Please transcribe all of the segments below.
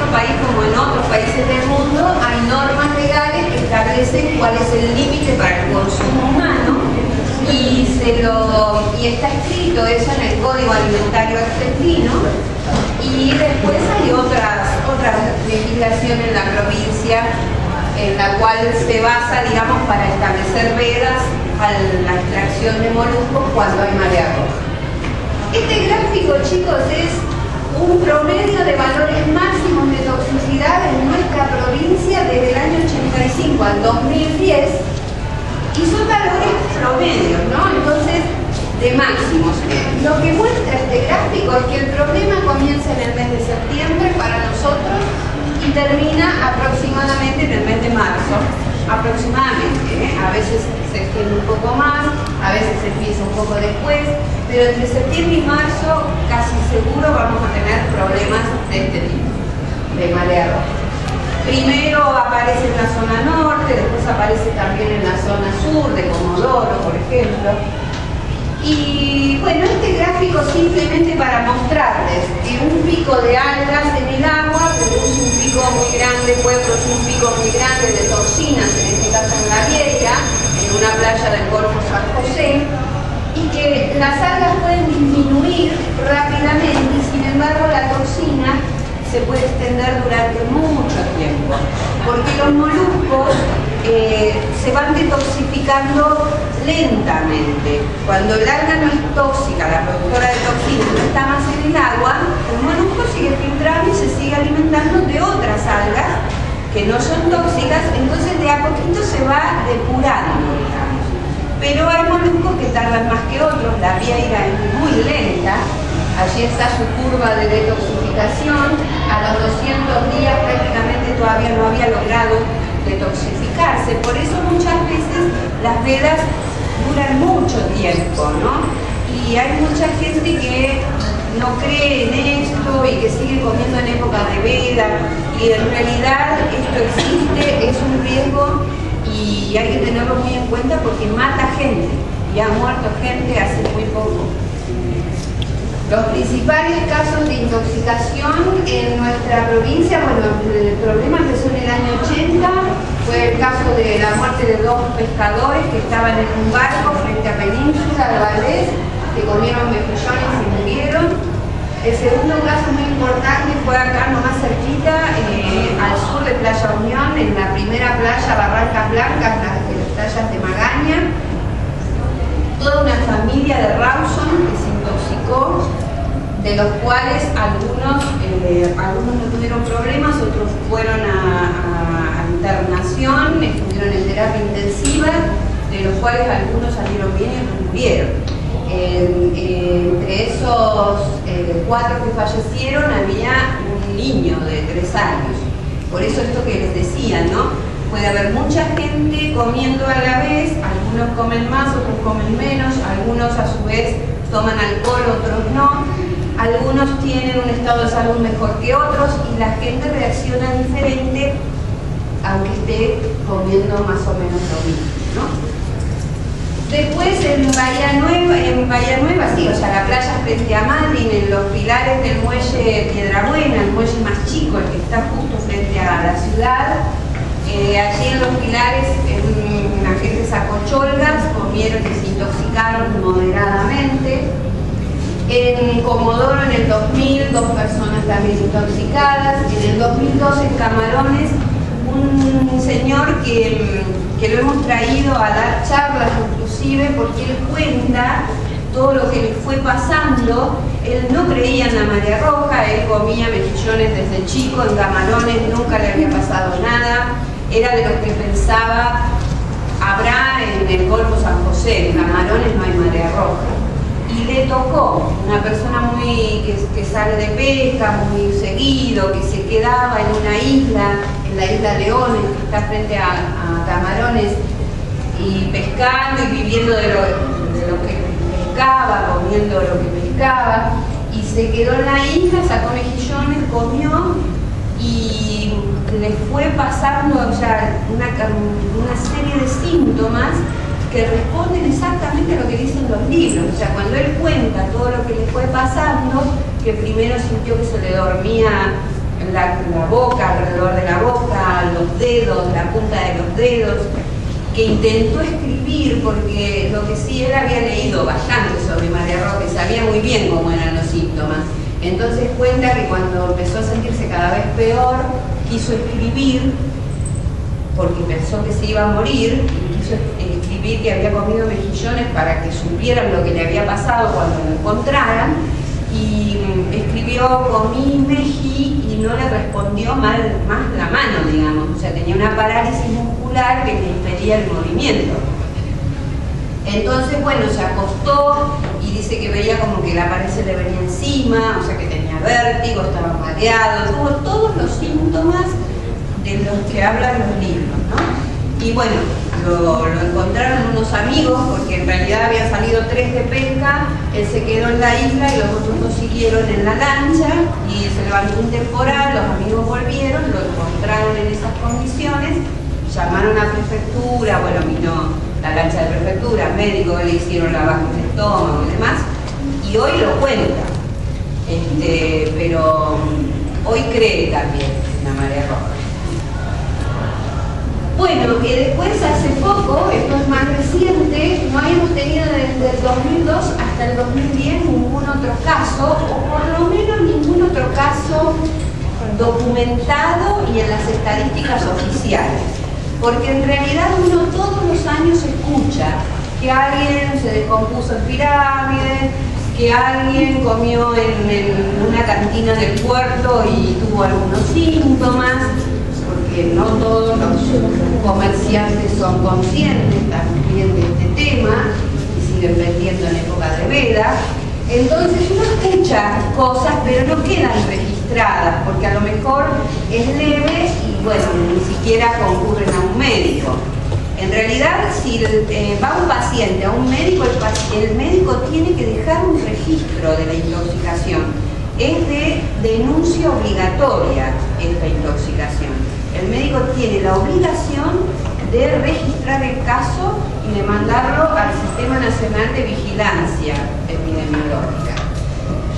país como en otros países del mundo hay normas legales que establecen cuál es el límite para el consumo humano y está escrito eso en el Código Alimentario Argentino, y después hay otra legislación en la provincia en la cual se basa, digamos, para establecer vedas a la extracción de moluscos cuando hay marea roja. Este gráfico, chicos, es un promedio de valores máximos de toxicidad en nuestra provincia desde el año 85 al 2010, y son valores promedios, ¿no? Entonces, de máximos. Lo que muestra este gráfico es que el problema comienza en el mes de septiembre para nosotros y termina aproximadamente en el mes de marzo. Aproximadamente, a veces se extiende un poco más, a veces se empieza un poco después, pero entre septiembre y marzo casi seguro vamos a tener problemas de este tipo, de marea roja. Primero aparece en la zona norte, después aparece también en la zona sur, de Comodoro, por ejemplo. Y bueno, este gráfico simplemente para mostrarles que un pico de algas en el agua produce un pico muy grande, puede producir un pico muy grande de toxinas, en este caso en la Vieira, en una playa del Golfo San José, y que las algas pueden disminuir rápidamente, y sin embargo la toxina se puede extender durante mucho tiempo, porque los moluscos se van detoxificando lentamente. Cuando el alga no es tóxica, la productora de toxinas no está más en el agua, el molusco sigue filtrando y se sigue alimentando de otras algas que no son tóxicas, entonces de a poquito se va depurando, digamos. Pero hay moluscos que tardan más que otros, la Vieira es muy lenta. Allí está su curva de detoxificación, a los 200 días prácticamente todavía no había logrado detoxificarse, por eso muchas veces las vedas duran mucho tiempo, ¿no? Y hay mucha gente que no cree en esto y que sigue comiendo en época de veda, y en realidad esto existe, es un riesgo y hay que tenerlo muy en cuenta porque mata gente, y ha muerto gente hace muy poco. Los principales casos de intoxicación en nuestra provincia, bueno, el problema empezó en el año 80, fue el caso de la muerte de dos pescadores que estaban en un barco frente a Península de Valdés, que comieron mejillones y murieron. El segundo caso muy importante fue acá nomás cerquita, al sur de Playa Unión, en la primera playa Barrancas Blancas, las playas de Magaña. Toda una familia de Rawson que se intoxicó, de los cuales algunos no tuvieron problemas, otros fueron a internación, estuvieron en terapia intensiva, de los cuales algunos salieron bien y otros murieron. Entre esos 4 que fallecieron había un niño de 3 años. Por eso esto que les decía, ¿no? Puede haber mucha gente comiendo a la vez, algunos comen más, otros comen menos, algunos a su vez toman alcohol, otros no, algunos tienen un estado de salud mejor que otros y la gente reacciona diferente aunque esté comiendo más o menos lo mismo, ¿no? Después en Bahía Nueva, sí, o sea, la playa frente a Madryn, en los pilares del muelle Piedrabuena, el muelle más chico, el que está justo frente a la ciudad. Allí en los pilares la gente sacó cholgas, comieron y se intoxicaron moderadamente. En Comodoro en el 2000, 2 personas también intoxicadas. En el 2002 en Camarones, un señor que lo hemos traído a dar charlas inclusive porque él cuenta todo lo que le fue pasando. Él no creía en la marea roja, él comía mejillones desde chico, en Camarones nunca le había pasado nada. Era de los que pensaba, habrá en el Golfo San José, en Camarones no hay marea roja. Y le tocó una persona que sale de pesca muy seguido, que se quedaba en una isla, en la isla Leones, que está frente a Camarones, y pescando y viviendo de lo que pescaba, comiendo lo que pescaba, y se quedó en la isla, sacó mejillones, comió, y le fue pasando, o sea, una serie de síntomas que responden exactamente a lo que dicen los libros. O sea, cuando él cuenta todo lo que le fue pasando, que primero sintió que se le dormía la boca, alrededor de la boca, los dedos, la punta de los dedos, que intentó escribir, porque lo que sí él había leído bastante sobre María Roja y sabía muy bien cómo eran los síntomas. Entonces cuenta que cuando empezó a sentirse cada vez peor, quiso escribir, porque pensó que se iba a morir, y quiso escribir que había comido mejillones para que supieran lo que le había pasado cuando lo encontraran, y escribió comí mejí y no le respondió más la mano, digamos, o sea, tenía una parálisis muscular que le impedía el movimiento. Entonces, bueno, se acostó y dice que veía como que la pared se le venía encima, o sea que tenía vértigo, estaba mareado, tuvo todos los síntomas de los que hablan los libros, ¿no? Y bueno, lo encontraron unos amigos, porque en realidad habían salido 3 de pesca, él se quedó en la isla y los otros 2 siguieron en la lancha y se levantó un temporal, los amigos volvieron, lo encontraron en esas condiciones, llamaron a prefectura, bueno, vino la lancha de prefectura, médico, le hicieron lavado de estómago y demás, y hoy lo cuenta, pero hoy cree también en la María Roja. Bueno, que después hace poco, esto es más reciente, no habíamos tenido desde el 2002 hasta el 2010 ningún otro caso, o por lo menos ningún otro caso documentado y en las estadísticas oficiales. Porque en realidad uno todos los años escucha que alguien se descompuso en pirámide, que alguien comió en una cantina del puerto y tuvo algunos síntomas, porque no todos los comerciantes son conscientes también de este tema y siguen vendiendo en época de veda. Entonces uno escucha cosas pero no quedan registradas porque a lo mejor es leve y bueno, ni siquiera concurren a un médico. En realidad, si va un paciente a un médico, el médico tiene que dejar un registro de la intoxicación. Es de denuncia obligatoria esta intoxicación. El médico tiene la obligación de registrar el caso y de mandarlo al Sistema Nacional de Vigilancia Epidemiológica.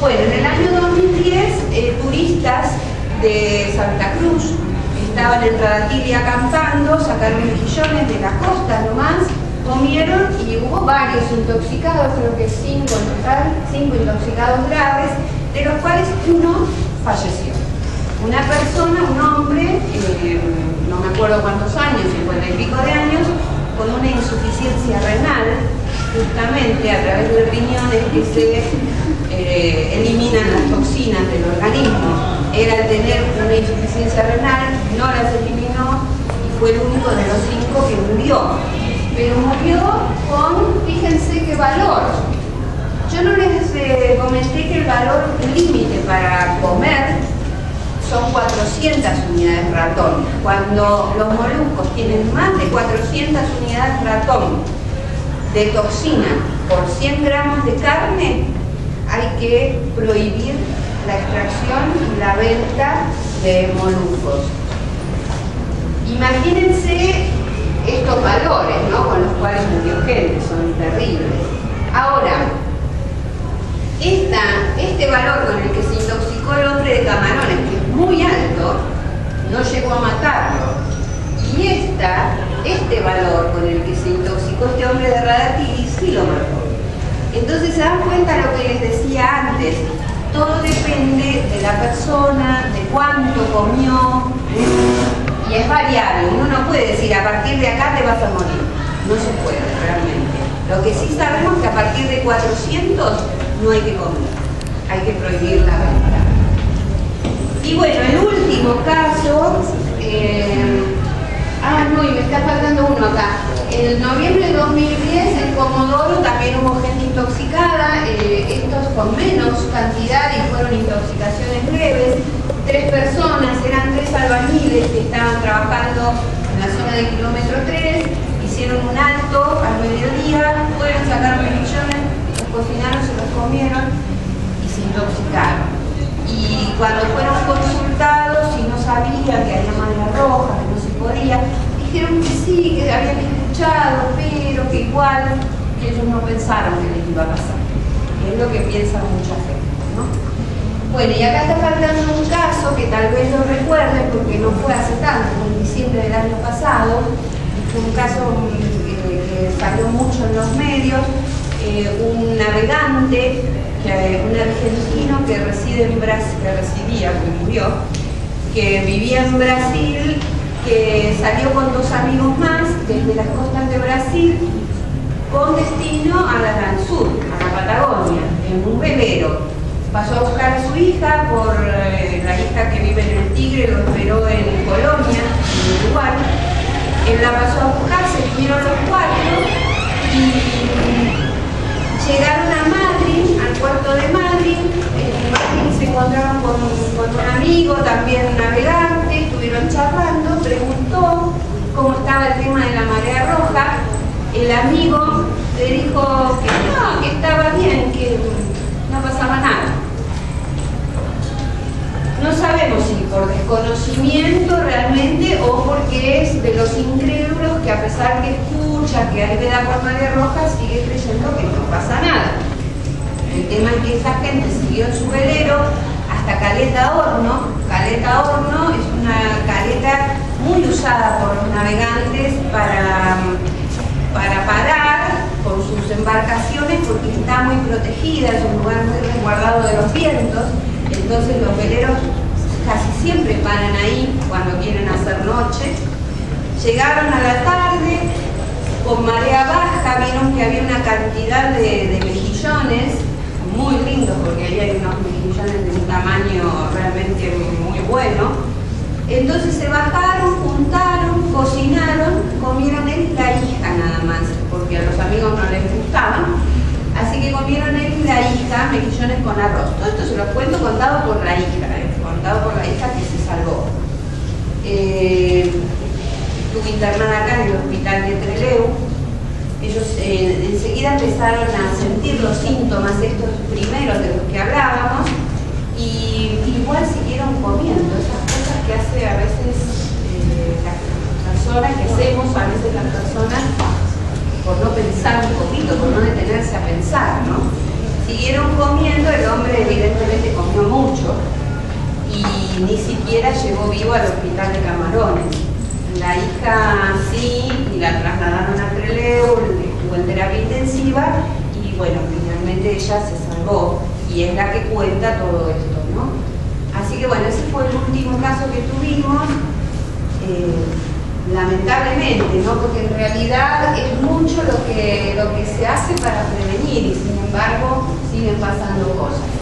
Bueno, en el año 2010, turistas de Santa Cruz estaban en Radatili acampando, sacaron mejillones de la costa nomás, comieron y hubo varios intoxicados, creo que 5 en total, 5 intoxicados graves, de los cuales uno falleció. Una persona, un hombre, no me acuerdo cuántos años, 50 y pico de años, con una insuficiencia renal, justamente a través de riñones que se eliminan las toxinas del organismo. Era el tener una insuficiencia renal, no las eliminó y fue el único de los 5 que murió. Pero murió con, fíjense qué valor. Yo no les comenté que el valor límite para comer son 400 unidades ratón. Cuando los moluscos tienen más de 400 unidades ratón de toxina por 100 gramos de carne, hay que prohibir la extracción y la venta de moluscos. Imagínense estos valores, ¿no?, con los cuales murió gente, son terribles. Ahora, este valor con el que se intoxicó el hombre de Camarones, que es muy alto, no llegó a matarlo. Y este valor con el que se intoxicó este hombre de Radatili sí lo mató. Entonces se dan cuenta de lo que les decía antes. Todo depende de la persona, de cuánto comió, y es variable. Uno no puede decir a partir de acá te vas a morir. No se puede realmente. Lo que sí sabemos es que a partir de 400 no hay que comer, hay que prohibir la venta. Y bueno, el último caso, no, y me está faltando uno acá. En noviembre de 2010 en Comodoro también hubo gente intoxicada, estos con menos cantidad y fueron intoxicaciones leves. 3 personas, eran 3 albañiles que estaban trabajando en la zona del kilómetro 3, hicieron un alto al mediodía, fueron, sacaron mejillones, los cocinaron, se los comieron y se intoxicaron. Y cuando fueron consultados y no sabían que había María Roja, que no se podía, dijeron que sí, que habían escuchado, pero que igual que ellos no pensaron que les iba a pasar. Es lo que piensa mucha gente, ¿no? Bueno, y acá está faltando un caso que tal vez lo pasado, fue un caso que salió mucho en los medios, un navegante, un argentino que reside en Brasil, que residía, porque murió, que vivía en Brasil, que salió con 2 amigos más desde las costas de Brasil con destino al sur, a la Patagonia, en un velero. Pasó a buscar a su hija, por la hija que vive en el Tigre, lo esperó en Colonia, en Uruguay. Él la pasó a buscar, se tuvieron los 4 y llegaron a Madrid, al puerto de Madrid. En Madrid se encontraron con un amigo, también navegante, estuvieron charlando, preguntó cómo estaba el tema de la marea roja. El amigo le dijo que no, que estaba bien, que no pasaba nada. No sabemos si por desconocimiento realmente o porque es de los incrédulos que, a pesar que escucha que hay veda por marea roja, sigue creyendo que no pasa nada. El tema es que esa gente siguió en su velero hasta Caleta Horno. Caleta Horno es una caleta muy usada por los navegantes para parar con sus embarcaciones, porque está muy protegida, es un lugar muy resguardado de los vientos. Entonces los veleros casi siempre paran ahí cuando quieren hacer noche. Llegaron a la tarde, con marea baja, vieron que había una cantidad de mejillones muy lindos, porque ahí hay unos mejillones de un tamaño realmente muy bueno. Entonces se bajaron, juntaron, cocinaron, comieron él y la hija nada más, porque a los amigos no les gustaban. Así que comieron él y la hija mejillones con arroz. Todo esto se lo cuento contado por la hija, contado por la hija que se salvó. Estuve internada acá en el hospital de Trelew. Ellos enseguida empezaron a sentir los síntomas estos primeros de los que hablábamos, y igual siguieron comiendo esas cosas que hace a veces las personas, que hacemos a veces las personas por no pensar un poquito, por no detenerse a pensar, ¿no? Siguieron comiendo, el hombre evidentemente comió mucho y ni siquiera llegó vivo al hospital de Camarones. La hija sí, y la trasladaron a Trelew, estuvo en terapia intensiva y bueno, finalmente ella se salvó y es la que cuenta todo esto, ¿no? Así que bueno, ese fue el último caso que tuvimos. Lamentablemente, ¿no? Porque en realidad es mucho lo que se hace para prevenir y sin embargo siguen pasando cosas.